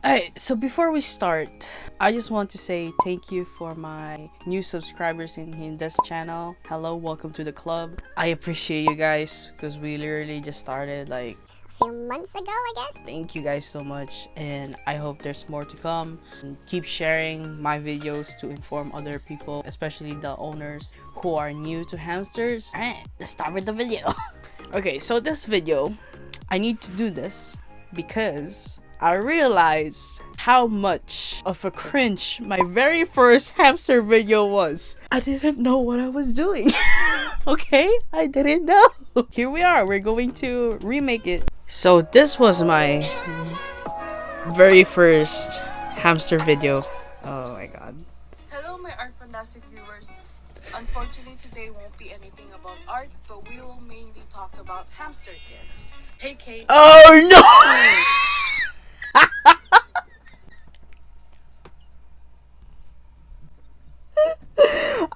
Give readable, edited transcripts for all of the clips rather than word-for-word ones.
Alright, so before we start, I just want to say thank you for my new subscribers in this channel. Hello, welcome to the club. I appreciate you guys because we literally just started like few months ago, I guess. Thank you guys so much, and I hope there's more to come. And keep sharing my videos to inform other people, especially the owners who are new to hamsters. Alright, let's start with the video. Okay, so this video, I need to do this because I realized how much of a cringe my very first hamster video was. I didn't know what I was doing. Okay, I didn't know. Here we are, we're going to remake it. So this was my very first hamster video. Oh my god. Hello my ArtPandastique viewers. Unfortunately today won't be anything about art, but we will mainly talk about hamster care. Hey Kate. Oh no!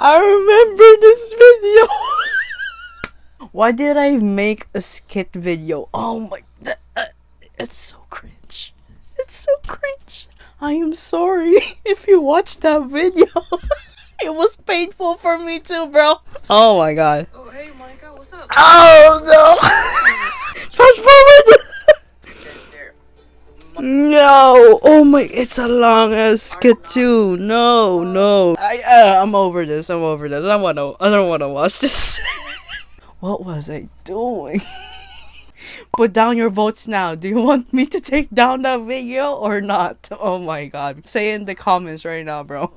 I remember this video. Why did I make a skit video? Oh my, it's so cringe. It's so cringe. I am sorry if you watched that video. It was painful for me too, bro. Oh my god. Oh hey Monica, what's up? Oh no. Fast forward. No. Oh my, it's a long ass skit too. No. I'm over this. I don't wanna watch this. What was I doing? Put down your votes now. Do you want me to take down that video or not? Oh my god. Say in the comments right now, bro.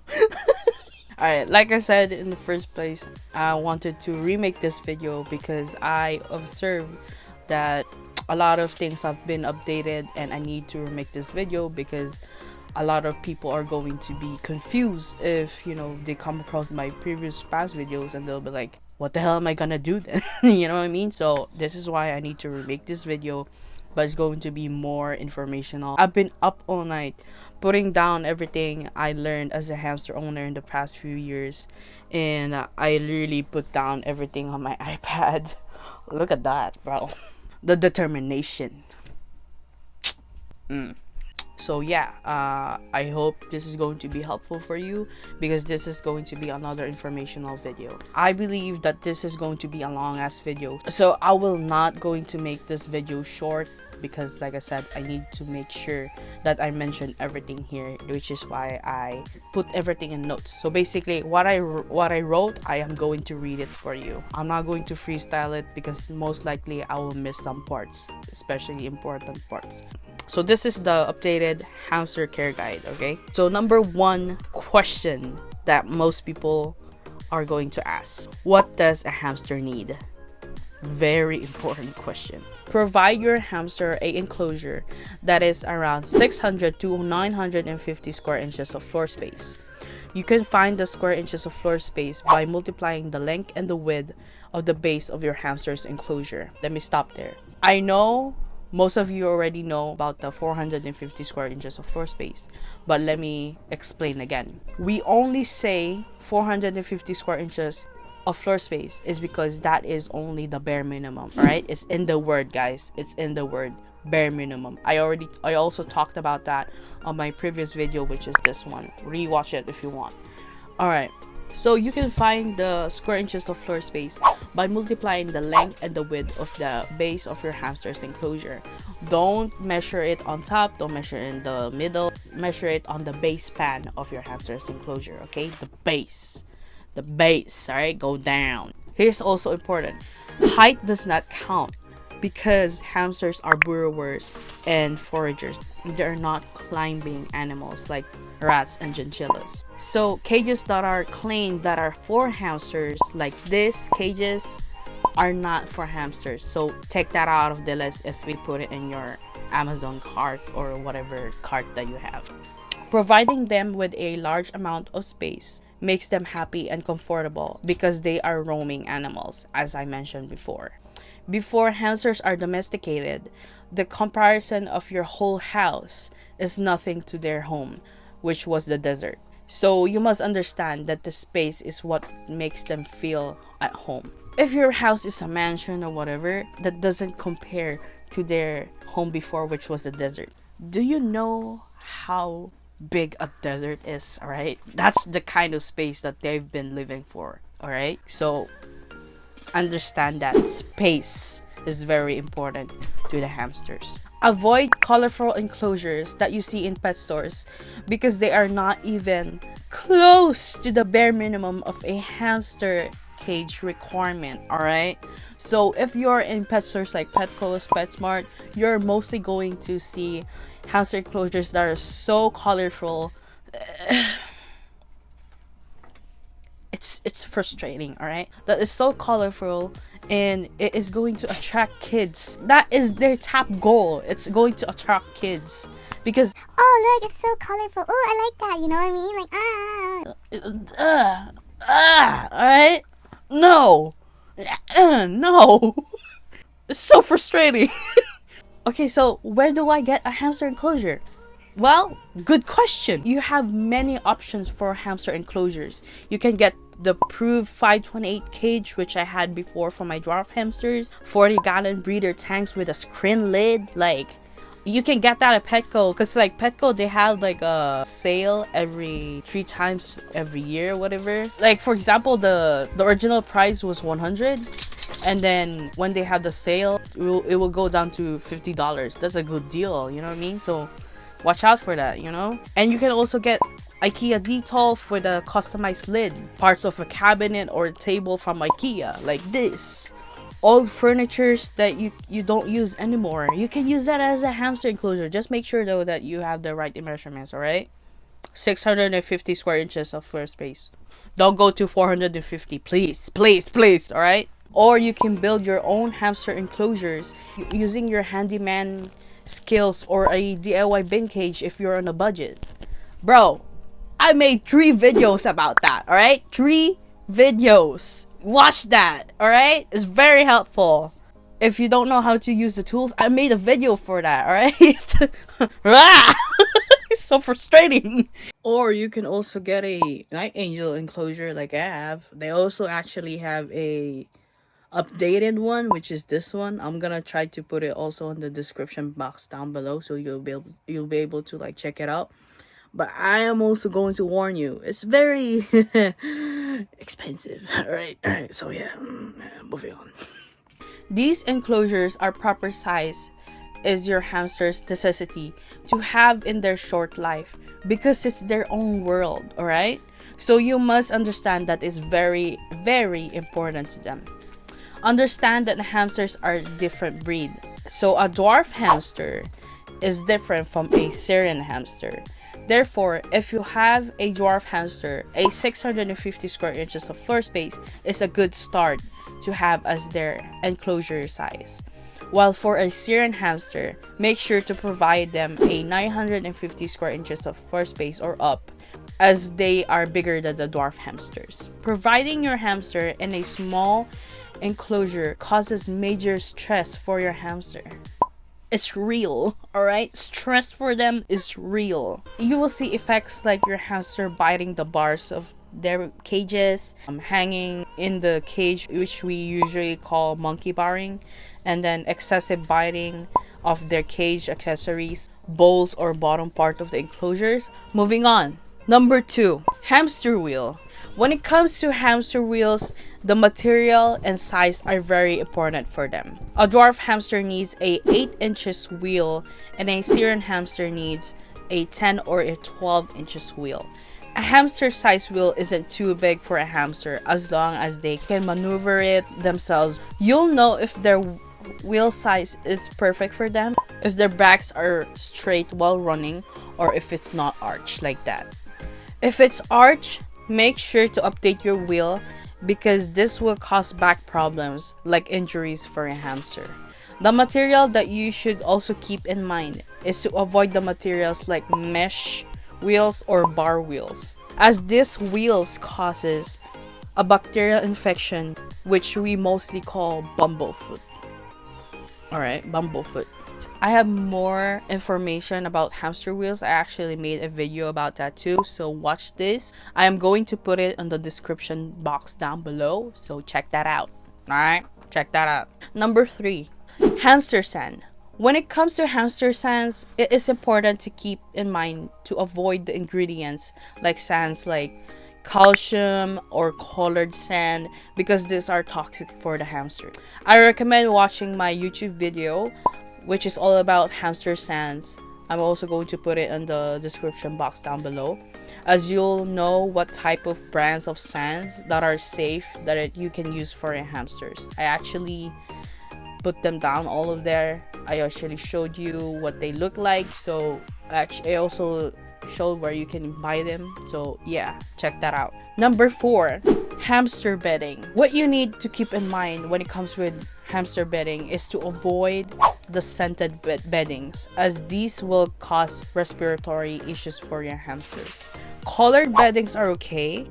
Alright, like I said in the first place, I wanted to remake this video because I observed that a lot of things have been updated and I need to remake this video because a lot of people are going to be confused if, you know, they come across my past videos and they'll be like, what the hell am I gonna do then? You know what I mean? So this is why I need to remake this video, but it's going to be more informational. I've been up all night putting down everything I learned as a hamster owner in the past few years, and I literally put down everything on my iPad. Look at that, bro. The determination. So yeah, I hope this is going to be helpful for you because this is going to be another informational video. I believe that this is going to be a long ass video, so I will not going to make this video short because like I said, I need to make sure that I mention everything here, which is why I put everything in notes. So basically what I wrote, I am going to read it for you. I'm not going to freestyle it because most likely I will miss some parts, especially important parts. So this is the updated hamster care guide, okay? So number one question that most people are going to ask: what does a hamster need? Very important question. Provide your hamster a enclosure that is around 600 to 950 square inches of floor space. You can find the square inches of floor space by multiplying the length and the width of the base of your hamster's enclosure. Let me stop there. I know most of you already know about the 450 square inches of floor space, but let me explain again. We only say 450 square inches of floor space is because that is only the bare minimum, alright? It's in the word, guys. It's in the word, bare minimum. I also talked about that on my previous video, which is this one. Rewatch it if you want. Alright, so you can find the square inches of floor space by multiplying the length and the width of the base of your hamster's enclosure. Don't measure it on top, don't measure in the middle, measure it on the base span of your hamster's enclosure, okay? The base, alright? Go down. Here's also important: height does not count because hamsters are burrowers and foragers. They're not climbing animals like rats and chinchillas. So cages that are clean that are for hamsters, like this cages, are not for hamsters. So take that out of the list if we put it in your Amazon cart or whatever cart that you have. Providing them with a large amount of space makes them happy and comfortable because they are roaming animals, as I mentioned before. Before hamsters are domesticated, the comparison of your whole house is nothing to their home, which was the desert. So you must understand that the space is what makes them feel at home. If your house is a mansion or whatever, that doesn't compare to their home before, which was the desert. Do you know how big a desert is, alright? That's the kind of space that they've been living for, alright? So understand that space is very important to the hamsters. Avoid colorful enclosures that you see in pet stores because they are not even close to the bare minimum of a hamster cage requirement, alright? So if you're in pet stores like Petco's, PetSmart, you're mostly going to see hamster enclosures that are so colorful. It's frustrating, alright? That is so colorful and it is going to attract kids. That is their top goal. It's going to attract kids because Oh, look, it's so colorful. Oh, I like that. You know what I mean? Like, alright? No. No. It's so frustrating. Okay, so where do I get a hamster enclosure? Well, good question. You have many options for hamster enclosures. You can get the Prove 528 cage, which I had before for my dwarf hamsters. 40-gallon breeder tanks with a screen lid. Like, you can get that at Petco. Because, like, Petco, they have, like, a sale every 3 times every year, whatever. Like, for example, the original price was $100. And then when they have the sale, it will go down to $50. That's a good deal, you know what I mean? So watch out for that, you know? And you can also get IKEA detail for the customized lid, parts of a cabinet or a table from IKEA, like this. Old furnitures that you don't use anymore, you can use that as a hamster enclosure. Just make sure though that you have the right measurements, alright? 650 square inches of floor space. Don't go to 450, please, please, please, alright? Or you can build your own hamster enclosures using your handyman skills or a DIY bin cage if you're on a budget. Bro, I made 3 videos about that, alright? 3 videos. Watch that, alright? It's very helpful. If you don't know how to use the tools, I made a video for that, alright? It's so frustrating. Or you can also get a night angel enclosure like I have. They also actually have a updated one, which is this one. I'm gonna try to put it also in the description box down below so you'll be able to like check it out. But I am also going to warn you, it's very expensive. Alright, so yeah, moving on. These enclosures are proper size is your hamster's necessity to have in their short life because it's their own world, alright? So you must understand that it's very, very important to them. Understand that hamsters are different breed. So a dwarf hamster is different from a Syrian hamster. Therefore, if you have a dwarf hamster, a 650 square inches of floor space is a good start to have as their enclosure size. While for a Syrian hamster, make sure to provide them a 950 square inches of floor space or up, as they are bigger than the dwarf hamsters. Providing your hamster in a small enclosure causes major stress for your hamster. It's real, alright? Stress for them is real. You will see effects like your hamster biting the bars of their cages, hanging in the cage, which we usually call monkey barring, and then excessive biting of their cage accessories, bowls or bottom part of the enclosures. Moving on. Number 2, hamster wheel. When it comes to hamster wheels, the material and size are very important for them. A dwarf hamster needs a 8 inches wheel and a Syrian hamster needs a 10 or a 12 inches wheel. A hamster size wheel isn't too big for a hamster as long as they can maneuver it themselves. You'll know if their wheel size is perfect for them, if their backs are straight while running, or if it's not arched like that. If it's arched, make sure to update your wheel because this will cause back problems like injuries for a hamster. The material that you should also keep in mind is to avoid the materials like mesh wheels or bar wheels, as these wheels causes a bacterial infection which we mostly call bumblefoot. Alright, bumblefoot. I have more information about hamster wheels. I actually made a video about that too, so watch this. I am going to put it in the description box down below, so check that out. Alright, check that out. Number 3, hamster sand. When it comes to hamster sands, it is important to keep in mind to avoid the ingredients like sands like calcium or colored sand, because these are toxic for the hamster. I recommend watching my YouTube video, which is all about hamster sands. I'm also going to put it in the description box down below, as you'll know what type of brands of sands that are safe that you can use for your hamsters. I actually put them down all of there. I actually showed you what they look like, so I also showed where you can buy them, so yeah, check that out. Number 4, hamster bedding. What you need to keep in mind when it comes with hamster bedding is to avoid the scented beddings, as these will cause respiratory issues for your hamsters. Colored beddings are okay,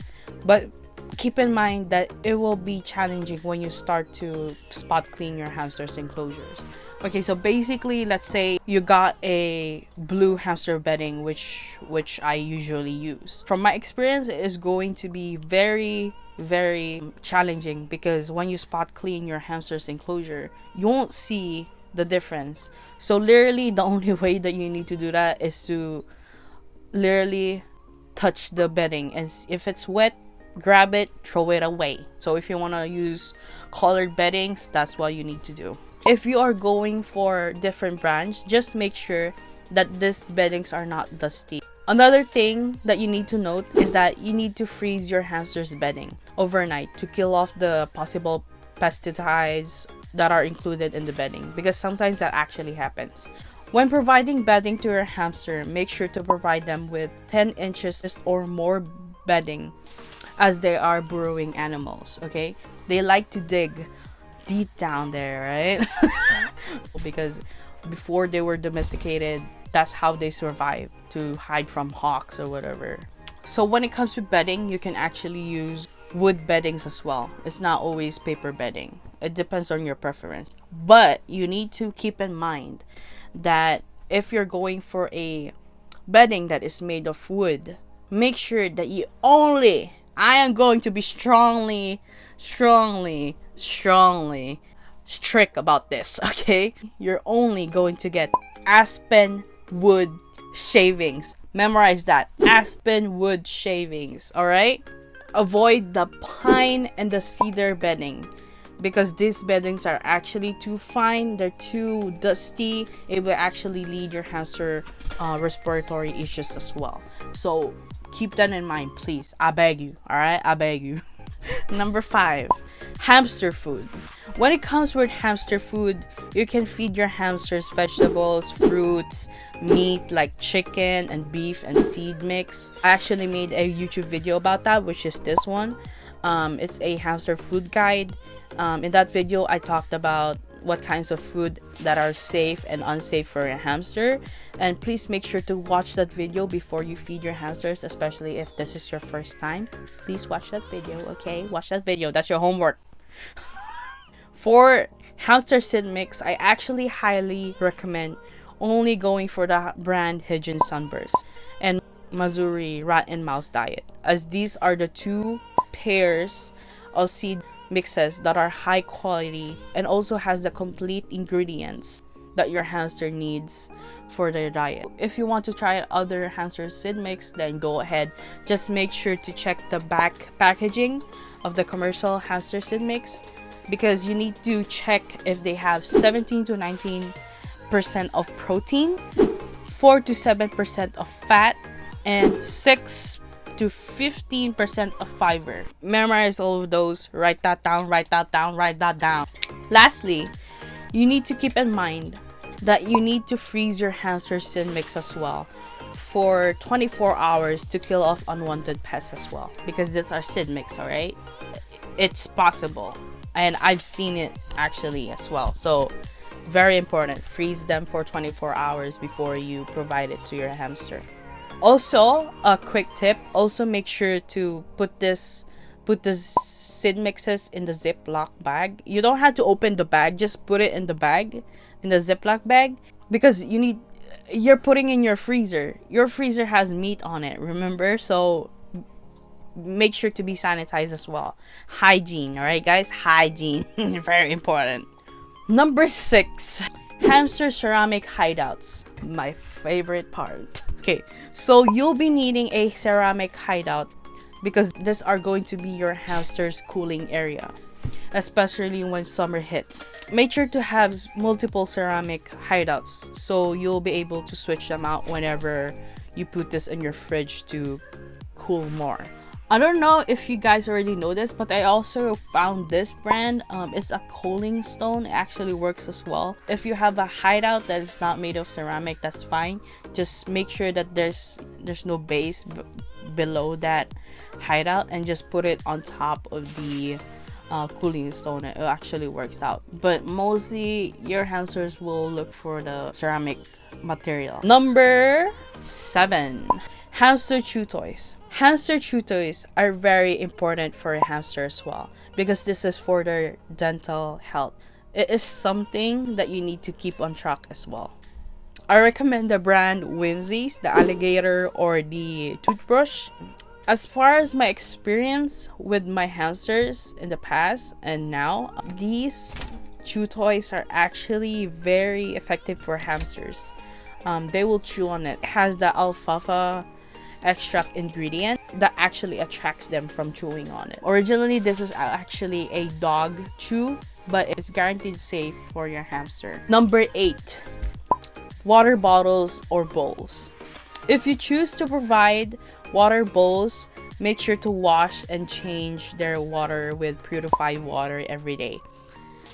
but keep in mind that it will be challenging when you start to spot clean your hamsters enclosures. Okay, so basically, let's say you got a blue hamster bedding, which I usually use. From my experience, it is going to be very challenging, because when you spot clean your hamster's enclosure, you won't see the difference. So literally, the only way that you need to do that is to literally touch the bedding, and if it's wet, grab it, throw it away. So if you want to use colored beddings, that's what you need to do. If you are going for different brands, just make sure that these beddings are not dusty. Another thing that you need to note is that you need to freeze your hamster's bedding overnight to kill off the possible pesticides that are included in the bedding, because sometimes that actually happens. When providing bedding to your hamster, make sure to provide them with 10 inches or more bedding, as they are burrowing animals, okay? They like to dig deep down there, right? Because before they were domesticated, that's how they survive, to hide from hawks or whatever. So when it comes to bedding, you can actually use wood beddings as well. It's not always paper bedding. It depends on your preference. But you need to keep in mind that if you're going for a bedding that is made of wood, make sure that you only, I am going to be strongly strict about this, okay? You're only going to get Aspen wood shavings. Memorize that. Aspen wood shavings, alright? Avoid the pine and the cedar bedding, because these beddings are actually too fine, they're too dusty. It will actually lead your hamster respiratory issues as well. So keep that in mind, please. I beg you, alright? I beg you. Number 5, hamster food. When it comes with hamster food, you can feed your hamsters vegetables, fruits, meat like chicken and beef and seed mix. I actually made a YouTube video about that, which is this one. It's a hamster food guide. In that video, I talked about what kinds of food that are safe and unsafe for your hamster, and please make sure to watch that video before you feed your hamsters, especially if this is your first time. Please watch that video, okay? Watch that video. That's your homework. For hamster seed mix, I actually highly recommend only going for the brand Hideout Sunburst and Missouri Rat and Mouse Diet, as these are the two pairs of seed mixes that are high quality and also has the complete ingredients that your hamster needs for their diet. If you want to try other hamster seed mix, then go ahead. Just make sure to check the back packaging of the commercial hamster seed mix, because you need to check if they have 17 to 19% of protein, 4 to 7% of fat, and 6 to 15% of fiber. Memorize all of those. Write that down, write that down, write that down. Lastly, you need to keep in mind that you need to freeze your hamster seed mix as well for 24 hours to kill off unwanted pests as well, because these are seed mix, alright? It's possible, and I've seen it actually as well. So very important, freeze them for 24 hours before you provide it to your hamster. Also, a quick tip, also make sure to put the seed mixes in the Ziploc bag. You don't have to open the bag, just put it in the bag, in the Ziploc bag, because you're putting in your freezer. Your freezer has meat on it, remember? So make sure to be sanitized as well. Hygiene, alright guys? Hygiene, very important. Number 6, Hamster ceramic hideouts, my favorite part. Okay, so you'll be needing a ceramic hideout because these are going to be your hamster's cooling area, especially when summer hits. Make sure to have multiple ceramic hideouts so you'll be able to switch them out whenever you put this in your fridge to cool more. I don't know if you guys already know this, but I also found this brand. It's a cooling stone. It actually works as well. If you have a hideout that is not made of ceramic, that's fine. Just make sure that there's no base below that hideout and just put it on top of the cooling stone. It actually works out. But mostly your hamsters will look for the ceramic material. Number 7. Hamster chew toys. Hamster chew toys are very important for a hamster as well because this is for their dental health. It is something that you need to keep on track as well. I recommend the brand Whimsies, the alligator or the toothbrush. As far as my experience with my hamsters in the past and now, these chew toys are actually very effective for hamsters. They will chew on it. It has the alfalfa extract ingredient that actually attracts them from chewing on it. Originally, this is actually a dog chew, but it's guaranteed safe for your hamster. Number 8. Water bottles or bowls. If you choose to provide water bowls, make sure to wash and change their water with purified water every day,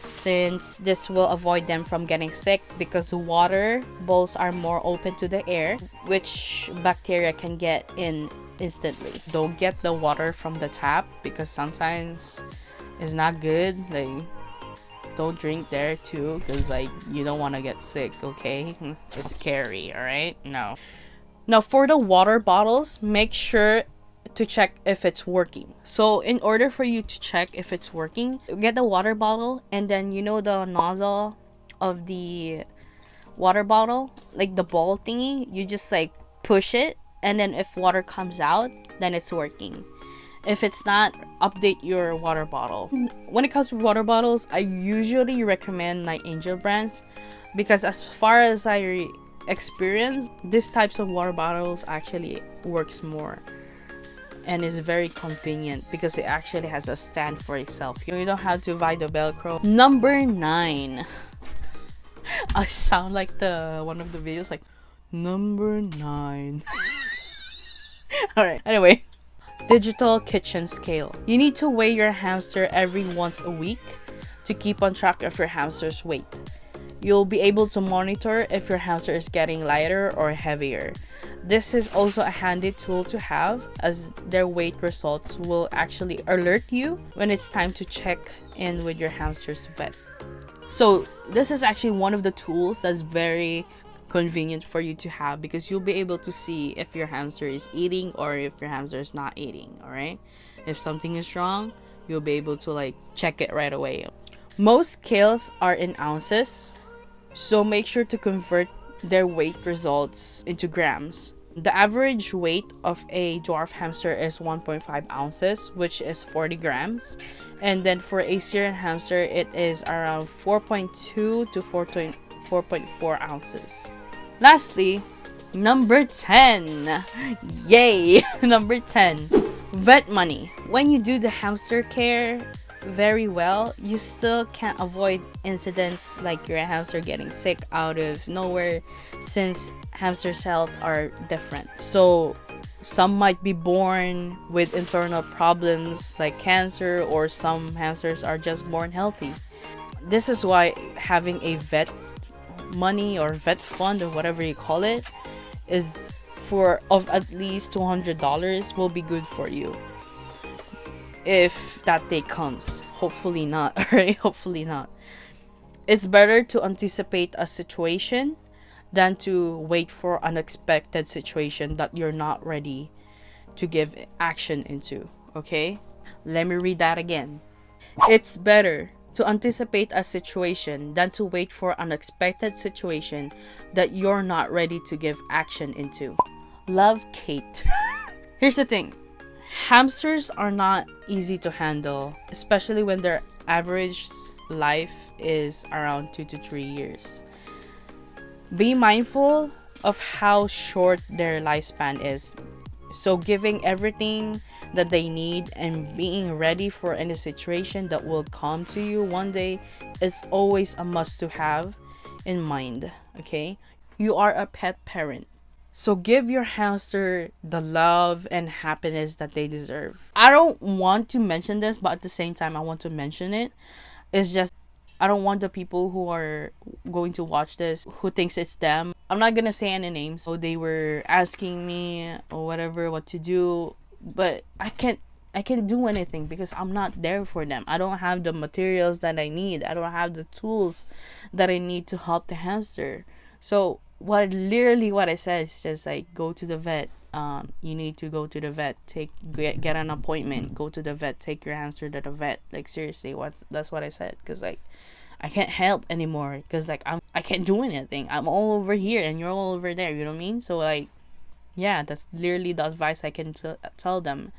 since this will avoid them from getting sick because water bowls are more open to the air, which bacteria can get in instantly. Don't get the water from the tap because sometimes it's not good. Like, don't drink there too because like you don't want to get sick, okay? It's scary, all right? No. Now for the water bottles, make sure to check if it's working. So in order for you to check if it's working, get the water bottle and then you know the nozzle of the water bottle, like the ball thingy, you just like push it and then if water comes out, then it's working. If it's not, update your water bottle. When it comes to water bottles, I usually recommend Night Angel brands because as far as I experience, these types of water bottles actually works more and is very convenient because it actually has a stand for itself. You don't have to buy the Velcro. Number 9. I sound like the one of the videos like number 9. Alright, anyway. Digital kitchen scale. You need to weigh your hamster every once a week to keep on track of your hamster's weight. You'll be able to monitor if your hamster is getting lighter or heavier. This is also a handy tool to have as their weight results will actually alert you when it's time to check in with your hamster's vet. So this is actually one of the tools that's very convenient for you to have because you'll be able to see if your hamster is eating or if your hamster is not eating, all right? If something is wrong, you'll be able to like check it right away. Most scales are in ounces, so make sure to convert their weight results into grams. The average weight of a dwarf hamster is 1.5 ounces, which is 40 grams. And then for a Syrian hamster, it is around 4.2 to 4.4 ounces. Lastly, number 10. Yay! Number 10. Vet money. When you do the hamster care very well, you still can't avoid incidents like your hamster getting sick out of nowhere since hamsters' health are different. So some might be born with internal problems like cancer, or some hamsters are just born healthy. This is why having a vet money or vet fund or whatever you call it is of at least $200 will be good for you. If that day comes, hopefully not, alright? Hopefully not. It's better to anticipate a situation than to wait for unexpected situation that you're not ready to give action into, okay? Let me read that again. It's better to anticipate a situation than to wait for unexpected situation that you're not ready to give action into. Love, Kate. Here's the thing. Hamsters are not easy to handle, especially when their average life is around 2 to 3 years. Be mindful of how short their lifespan is. So giving everything that they need and being ready for any situation that will come to you one day is always a must to have in mind. Okay, you are a pet parent, so give your hamster the love and happiness that they deserve. I don't want to mention this, but at the same time I want to mention it. It's just I don't want the people who are going to watch this who thinks it's them. I'm not gonna say any names. So they were asking me or whatever what to do, but I can't do anything because I'm not there for them. I don't have the materials that I need. I don't have the tools that I need to help the hamster. So what I said is just like go to the vet. You need to go to the vet, get an appointment, go to the vet, take your hamster to the vet. Like seriously, that's what I said, because like I can't help anymore, because like I can't do anything. I'm all over here and you're all over there, you know what I mean? So like yeah, that's literally the advice I can tell them.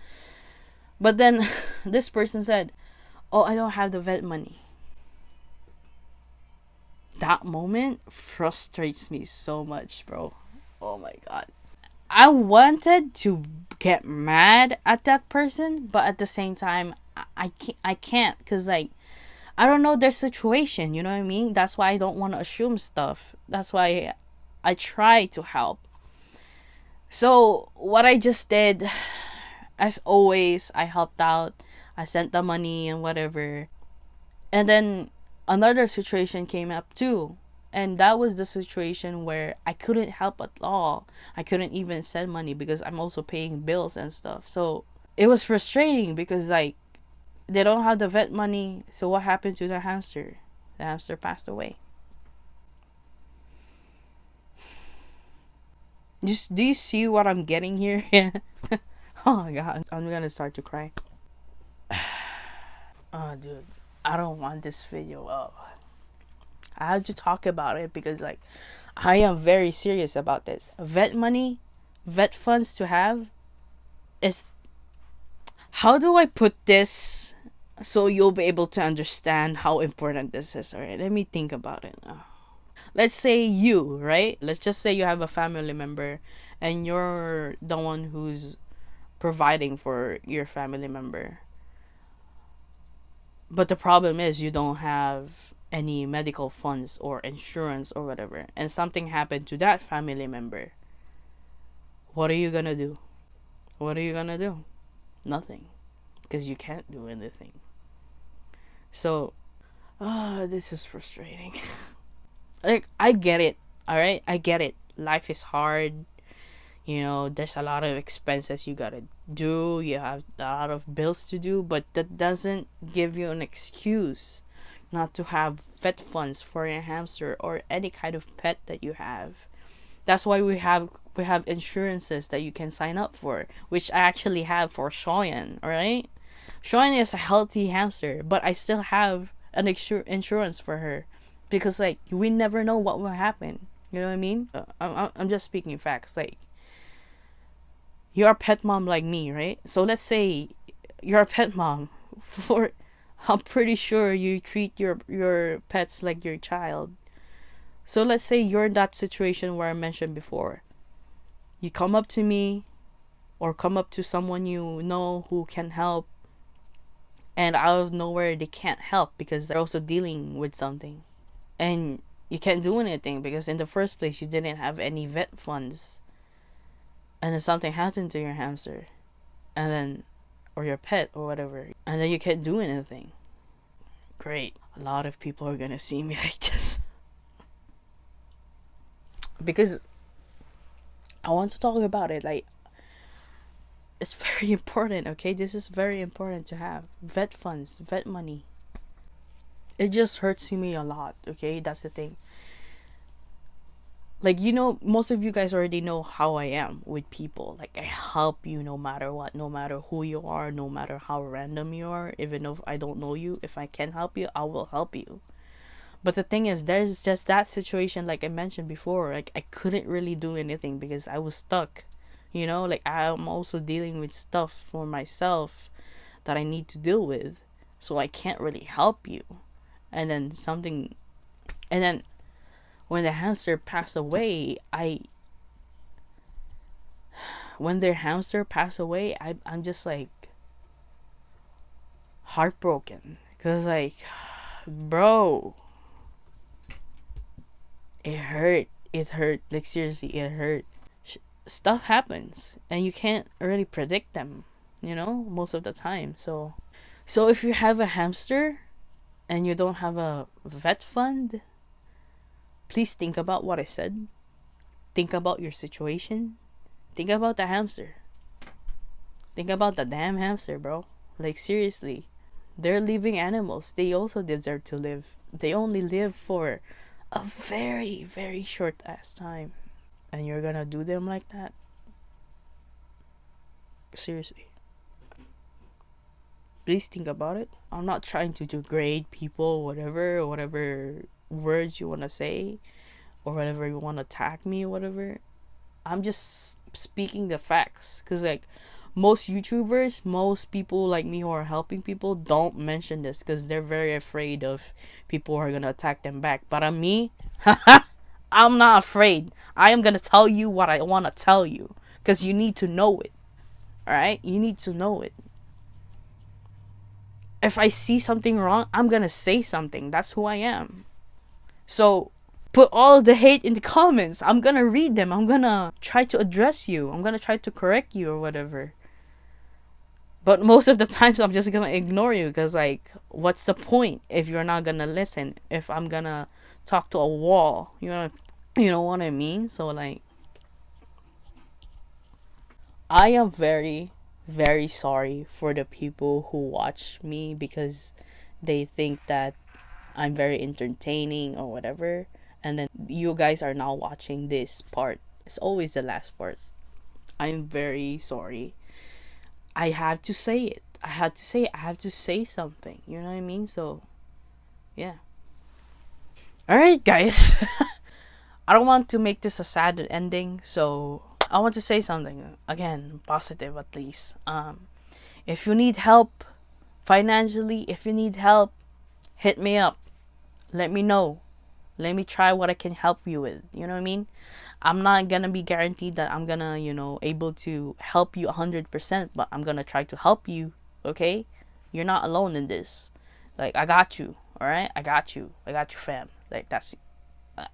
But then this person said, oh, I don't have the vet money. That moment frustrates me so much, bro. Oh my god. I wanted to get mad at that person, but at the same time, I can't, because like I don't know their situation, you know what I mean? That's why I don't want to assume stuff. That's why I try to help. So what I just did, as always, I helped out. I sent the money and whatever. And then another situation came up too. And that was the situation where I couldn't help at all. I couldn't even send money because I'm also paying bills and stuff. So it was frustrating because like they don't have the vet money. So what happened to the hamster? The hamster passed away. Just do you see what I'm getting here? Oh my god, I'm gonna start to cry. Oh dude, I don't want this video up. I have to talk about it because like I am very serious about this. Vet money, vet funds to have is, how do I put this so you'll be able to understand how important this is? All right, let me think about it. Let's say you, right? Let's just say you have a family member and you're the one who's providing for your family member. But the problem is you don't have any medical funds or insurance or whatever, and something happened to that family member. What are you gonna do? What are you gonna do? Nothing, because you can't do anything. So this is frustrating. Like I get it, all right, I get it. Life is hard, you know, there's a lot of expenses you gotta do, you have a lot of bills to do, but that doesn't give you an excuse not to have vet funds for your hamster or any kind of pet that you have. That's why we have insurances that you can sign up for, which I actually have for Shoyan. All right, Shoyan is a healthy hamster, but I still have an insurance for her because like we never know what will happen. You know what I mean? I'm just speaking facts. Like you're a pet mom like me, right? So let's say you're a pet mom for, I'm pretty sure you treat your pets like your child. So let's say you're in that situation where I mentioned before. You come up to me or come up to someone you know who can help, and out of nowhere they can't help because they're also dealing with something. And you can't do anything because in the first place you didn't have any vet funds. And then something happened to your hamster. And then, or your pet or whatever. And then you can't do anything. Great. A lot of people are gonna see me like this. Because I want to talk about it. Like, it's very important, okay? This is very important to have. Vet funds, vet money. It just hurts me a lot, okay? That's the thing. Like, you know, most of you guys already know how I am with people. Like, I help you no matter what, no matter who you are, no matter how random you are. Even if I don't know you, if I can help you, I will help you. But the thing is, there's just that situation, like I mentioned before. Like, I couldn't really do anything because I was stuck. You know, like, I'm also dealing with stuff for myself that I need to deal with. So I can't really help you. And then when the hamster passed away, when their hamster passed away, I'm just like heartbroken, because like, bro, it hurt, like seriously, it hurt. Stuff happens and you can't really predict them, most of the time. So if you have a hamster and you don't have a vet fund, please think about what I said. Think about your situation. Think about the hamster. Think about the damn hamster, bro. Like seriously, they're living animals. They also deserve to live. They only live for a very, very short ass time, and you're gonna do them like that? Seriously. Please think about it. I'm not trying to degrade people, whatever words you want to say, or whatever you want to attack me, or whatever. I'm just speaking the facts, because like most YouTubers, most people like me who are helping people don't mention this because they're very afraid of people who are gonna attack them back. But on me, I'm not afraid. I am gonna tell you what I want to tell you, because you need to know it. Alright? You need to know it. If I see something wrong, I'm gonna say something. That's who I am. So put all the hate in the comments. I'm gonna read them. I'm gonna try to address you. I'm gonna try to correct you or whatever. But most of the times I'm just gonna ignore you, because like, what's the point if you're not gonna listen? If I'm gonna talk to a wall, you know what I mean? So like, I am very, very sorry for the people who watch me because they think that I'm very entertaining or whatever, and then you guys are now watching this part. It's always the last part. I'm very sorry. I have to say it. I have to say something. You know what I mean? So, yeah. Alright, guys. I don't want to make this a sad ending, so I want to say something. Again, positive at least. If you need help financially, if you need help, hit me up. Let me know. Let me try what I can help you with. You know what I mean? I'm not gonna be guaranteed that I'm gonna, able to help you 100%, but I'm gonna try to help you, okay? You're not alone in this. Like, I got you, alright? I got you, fam. Like, that's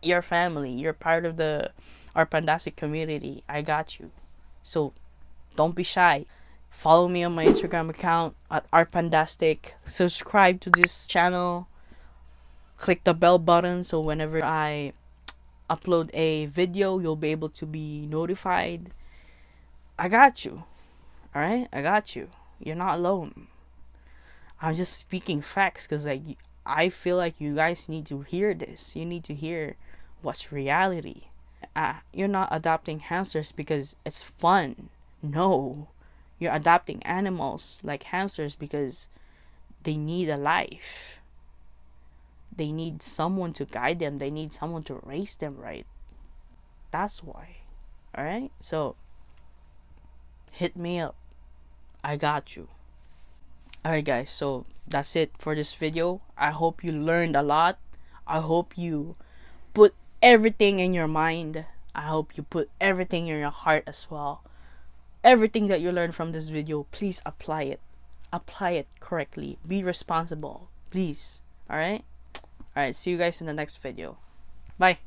your family. You're part of the ArtPandastique community. I got you. So, don't be shy. Follow me on my Instagram account at ArtPandastique. Subscribe to this channel. Click the bell button so whenever I upload a video, you'll be able to be notified. I got you. Alright? I got you. You're not alone. I'm just speaking facts because like, I feel like you guys need to hear this. You need to hear what's reality. You're not adopting hamsters because it's fun. No. You're adopting animals like hamsters because they need a life. They need someone to guide them. They need someone to raise them right. That's why. Alright? So, hit me up. I got you. Alright guys, so that's it for this video. I hope you learned a lot. I hope you put everything in your mind. I hope you put everything in your heart as well. Everything that you learned from this video, please apply it. Apply it correctly. Be responsible. Please. Alright? Alright, see you guys in the next video. Bye.